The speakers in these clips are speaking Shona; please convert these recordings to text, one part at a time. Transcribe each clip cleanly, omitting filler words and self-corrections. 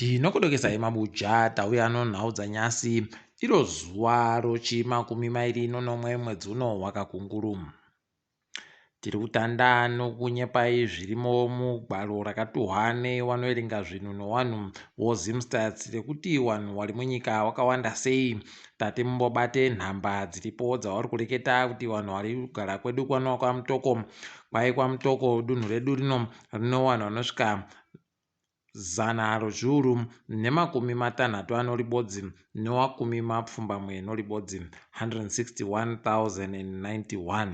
Ndinokudokesai mabuja tauya Nhau dzanyasi iro zuva rochi21 mwedzi uno waKakunguru. Tiri kutanda nokunyepai zvirimo mugwaro rakatuhwa nevanoverenga zvinhu newanhu woZimstats rekuti wanhu wari munyika wakawanda sei. Tate mumbobate nhamba dziripo dzavari kureketa kuti wanhu vari kugara kwedu kwano kwaMutoko. Kwai kwaMutoko dunhu redu rino wanhu vanosvika 160 anoribodzi ne10 noribodzi 161,091.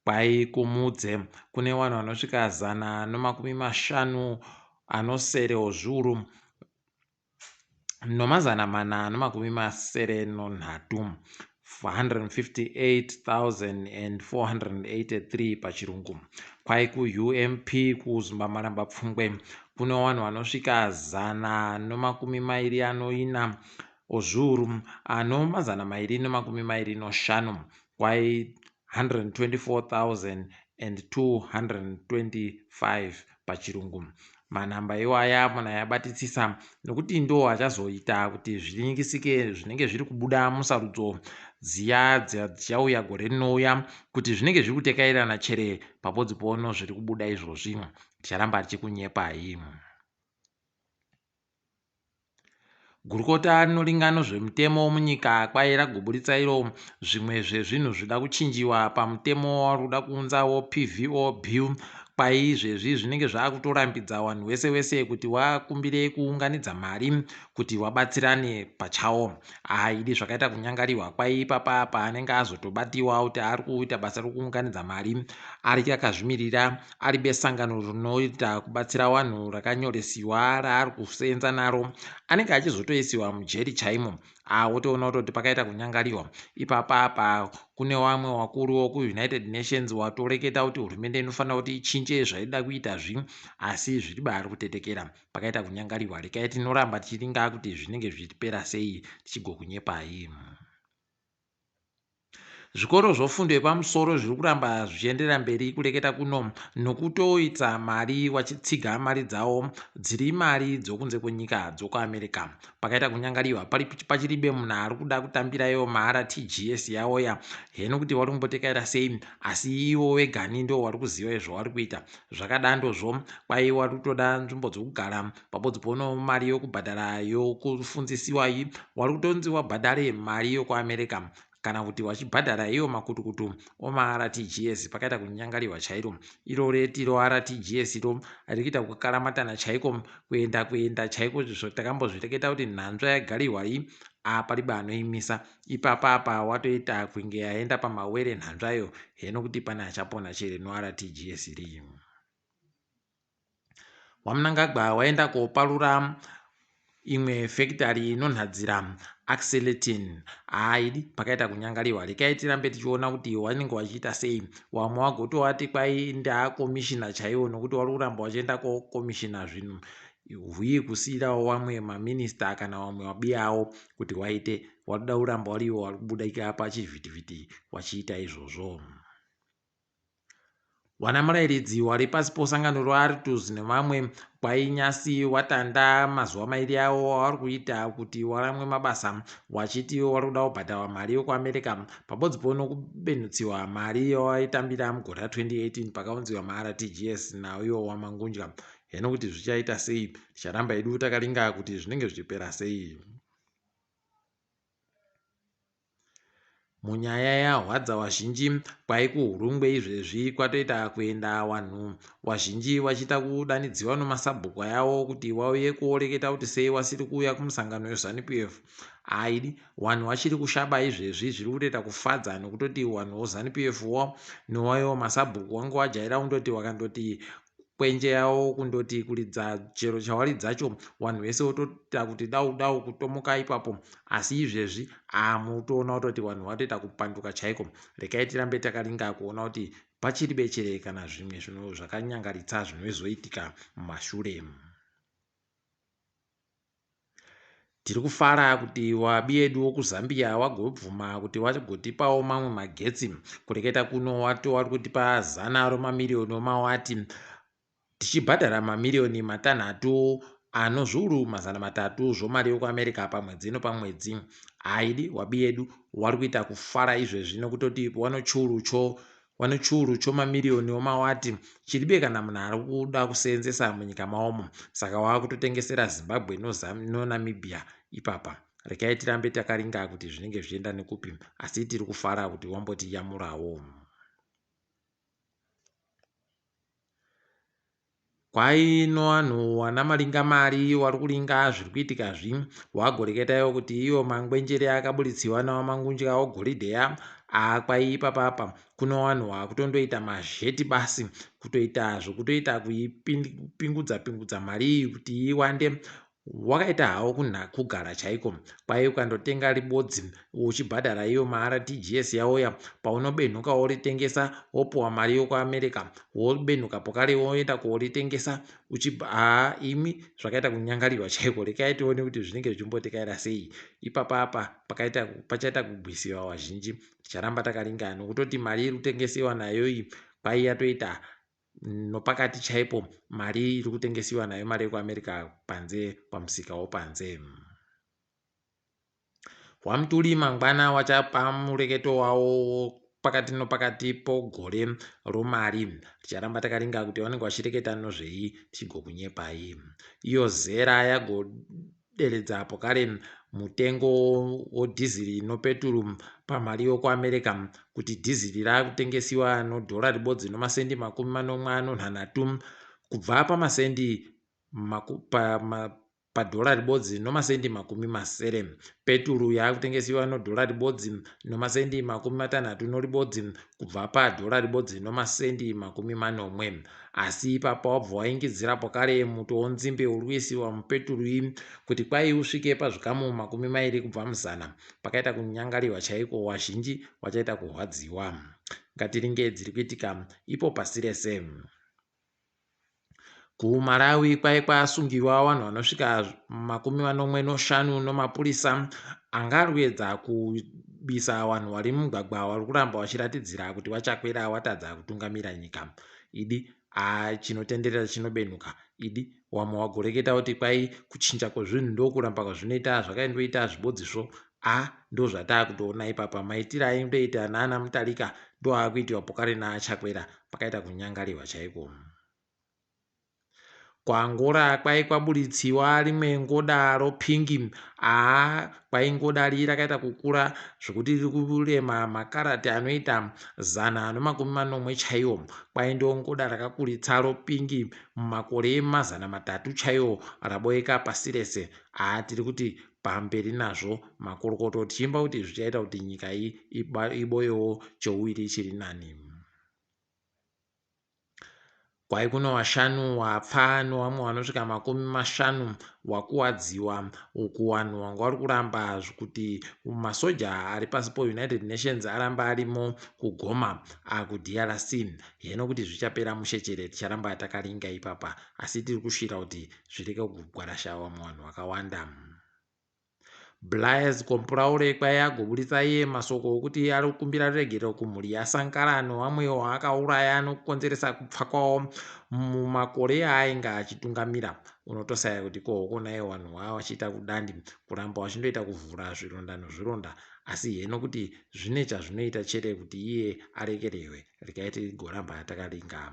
Kwai kumudze kune wanhu vanosvika 150 anosere zviuru no483 158,483 pachirungu. Kwai kuUMP kuZimbabwe pfungwe kune wanhu vanosvika 124 zviuru no225. Kwai 124,225 pachirungu. Manhamba iwaya muna yabatisisa nokuti ndo achazoita kuti zvinyengeseke zvinenge zviri kubuda musarudzo dziya dzichauya gore rinouya kuti zvinenge zviri kutekairana chere papodzi pono zviri kubuda izvozvi. Ticharamba tichikunyepai. Gurukota rinoringano zvemutemo munyika kwai ragoburitsa iro zvimwe zvezvinhu zvida kuchinjiwa pamutemo wari kuda kuunzawo PVO Bill. Kwai izvezvi zvinenge zvaakutorambidza wanhu wese kuti wakumbire kuunganidza mari kuti wabatsirane pachawo. Haidi zvakaita kunyangariwa. Kwai ipapa paanenge azotobatiwa kuti ari kuita basa rokuunganidza mari ari akazvimirira ari besangano rinoita kubatsira wanhu rakanyoresiwa raari kusenza naro anenge achizotoisiwa mujeri chaimo. Wotoona kuti pakaita kunyangariwa. Ipapa kune wamwe wakuru wokuUnited Nations watoreketa kuti hurumende inofanira kuti ichinje zvaida kuita asi zviri bari kutetekera. Pakaita kunyangariwa. Rekai tinoramba tichiringa kuti zvinenge zvichipera sei tichigokunyepai. Zvikoro zvofundo yepamusoro zviri kuramba zvichienderera mberi kureketa kuno nokutoita mari wachitsiga mari dzawo dziri mari dzokunze kwenyika dzokuAmerica. Pakaita kunyangariwa pachiribe munhu ari kuda kutambirayo maRTGS yawoya. Heno kuti wari kumbotekaira sei asi iwo wegani ndo wari kuziva zvavari kuita. Zvakadandozvo kwai wari kutoda nzvimbo dzokugara papodzi pono mari yokubhadhara yokufundzisiwai wari kutonzi wabhadhare mari yokuAmerica kana kuti wachibhadhara iyo makutukutu omaRTGS. Pakaita kunyangariwa chairo. Iro reti roRTGS iro rikuita kukaramatana chaiko kuenda chaiko takambozvireketa kuti nhanzva yagarirwai paribe anoimisa. Ipapa watoita kunge yaenda pamawere nhanzvayo. Heno kuti pane achapona chere noRTGS iri. Wamunangagwa waenda koparura imwe factory inonhadzira axletin. Haidi pakaita kunyangariwa. Rekai tirambe tichiona kuti wanenge wachiita sei. Wamwe wagotowati kwai ndaakomishina chaiwo nokuti wari kuramba wachienda kokomishina zvinhu kusiyirawo wamwe maminista kana wamwe wabiyawo kuti waite. Wari kuda kuramba wariwo wari kubudika pachivhitivhiti wachiita izvozvo. Wana murairidzi wari pasi posangano roArtus nevamwe kwai Nyasi watanda mazuva mairi awo wavari kuita kuti waramwe mabasa wachiti wari kuda kubhadharwa mari yokuAmerica papodzi pono kubenutsiwa mari yawaitambira mugore ra2018 pakaunziwa maRTGS nayo wamangunja. Heno kuti zvichaita sei ticharamba edu takaringa kuti zvinenge zvichipera sei. Munyaya yahwadza wazhinji kwai kuHurungwe izvezvi kwatoita kuenda wanhu wazhinji wachiita kudanidziwa nomasabhuku yawo kuti wauye kuoreketa kuti sei wasiri kuuya kumusangano weZANU-PF. Haidi wanhu wachiri kushaba izvezvi zviri kutoita kufadza nokutoti wanhu weZANU-PF wo newayo masabhuku wangu wajaira kundoti wakandoti kwenje yawo kundoti kuridza chero chawaridzacho wanhu wese wotoita kuti dau kutomuka ipapo. Asi izvezvi mutoona kutoti wanhu watoita kupanduka chaiko. Rekai tirambe takaringa kuona kuti pachiri bechere kana zvimwe zvinhu zvakanyangaritsa zvinozoitika mumashure. Tiri kufara kuti wabi edu wokuZambia wagobvuma kuti wagotipawo mamwe magetsi. Kureketa kuno wari kutipa 100 mamirioni omawati tichibhadhara mamirioni 6 ano zviuru 300 zvomari yokuamerica pamwedzi pamwedzi. Aidi wabi yedu wari kuita kufara izvezvi nokutoti wano chiuru mamiliyoni omawati chiribe kana munhu ari kuda kuseenzesa munyika maomo. Saka waakutotengesera Zimbabwe noNamibia ipapa. Rekai tirambe takaringa kuti zvinenge zvichienda nekupi, asi tiri kufara kuti wambotiyamurawo. Kwaino vanhu wana maringa mari wari kuringa zviri kuitika wagoreketayo kuti iyo mangwenjere akabuditsiwa nawamangunja ogoridheya kwai ipapapa kuno vanhu vakutondoita mazheti basi kutoita zvokutoita kuipingudza mari kuti iwande. Wakaita hawo kugara chaiko, kwai ukandotenga ribodzi uchibhadhara iyo maRTGS yawoya, paunobenhuka woritengesa wopuwa mari yokuAmerica, wobenhuka pokare woenda koritengesa imi zvakaita kunyangariwa chaiko. Rekai tione kuti zvinenge zvichimbotekaira sei. Ipapapa pachaita kugwisiwa wazhinji, ticharamba takaringa nokutoti mari iri kutengesiwa nayo iyi kwai yatoita nopakati chaipo mari iri kutengesiwa nayo mari yekuAmerica panze pamusika wopanze. Wamuturi mangwana wachapa mureketo wawo pakati nopakati pogore romari. Ticharamba takaringa kuti vanenge vachireketa nozvei tigokunyepai. Iyo zera yagoderedza pokare mutengo wodhiziri nopeturu pamari yokuAmerica kuti dhiziri raakutengesiwa nodhora ribodzi nomasendi 46 kubva pamasendi padhora ribodzi nomasendi 7. Peturu yaakutengesiwa nodhora ribodzi nomasendi 60 noribodzi kubva padhora ribodzi nomasendi 40. Asi ipapa wabva waingidzira pokare muto wonzimbe uri kuisiwa mupeturu iyi kuti kwai usvike pazvikamu 20 kubva muzana, pakaita kunyangariwa chaiko, wazhinji wachaita kurwadziwa. Ngatiringe dziri kuitika ipo pasi rese. KuMalawi kwai kwasungiwa vanhu vanosvika 45 nomapurisa anga ari kuedza kubisa vanhu vari mumugwagwa vari kuramba vachiratidzira kuti vachakwera watadza kutungamira nyika. Idi chinotenderera chinobenuka. Idi wamwe wagoreketa kuti kwai kuchinja kwezvinhu ndokuramba kwazvinoita zvakaindoita zvibodzizvo. Ndozvatakutoona ipapa. Maitiro aindoita naana Mutarika ndo aakuitiwa pokare naachakwera, pakaita kunyangariwa chaiko. KwaAngola kwai kwabuditsiwa rimwe ngoda ropingi. Kwai ngoda iri rakaita kukura zvokuti riri kurema makarati anoita 140 chaiwo. Kwai ndo ngoda rakakuritsa ropingi mumakore 300 chaiwo raboeka pasi rese. Tiri kuti pamberi nazvo makorokoto tichimba kuti zvichaita kuti nyika iyi iboyewo chouwiri chiri nani. Kwai kuno 5 wapfa novamwe vanosvika 50 wakuwadziwa. Uku vanhu vanga vari kuramba kuti masoja ari pasi poUnited Nations aramba arimo kugoma kuDRC. Heno kuti zvichapera mushechere ticharamba takaringa ipapa, asi tiri kusvira kuti zvireke kugwarasha vamwe vanhu vakawanda. Blaise Compaoré kwai agobuditsa iye masoko okuti ari kukumbira ruregerero kumhuri yaSankara novamwewo akauraya anokonzeresa kupfa kwavo mumakore ainge achitungamira. Unotosaya kuti kohoko naye vanhu vava vachiita kudandi kuramba vachindoita kuvhura zvironda nozvironda, asi heno kuti zvine chazvinoita chere kuti iye aregererwe. Rekai tigoramba takaringa.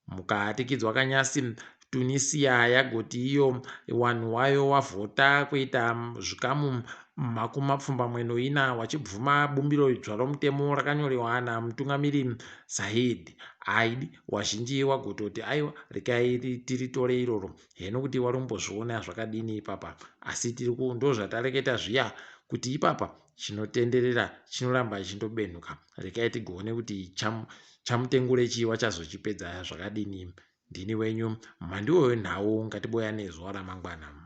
Mukatikidzwa kanyasi Tunisia yagoti iyo vanhu vayo wavhota kuita zvikamu 24 wachibvuma bumbiro idzva romutemo rakanyorewa namutungamiri Said. Aidi wazhinji wagototi aiwa rekai tiritore iroro. Heno kuti wari kumbozviona zvakadini ipapa, asi ndozvatareketa zviya kuti ipapa chinotenderera chinoramba chindobenuka. Rekai tigoone kuti chamutengure chiwa chazochipedza zvakadini. Ndini wenyu Mhanduwe WeNhau, ngatiboyane zuva ramangwana.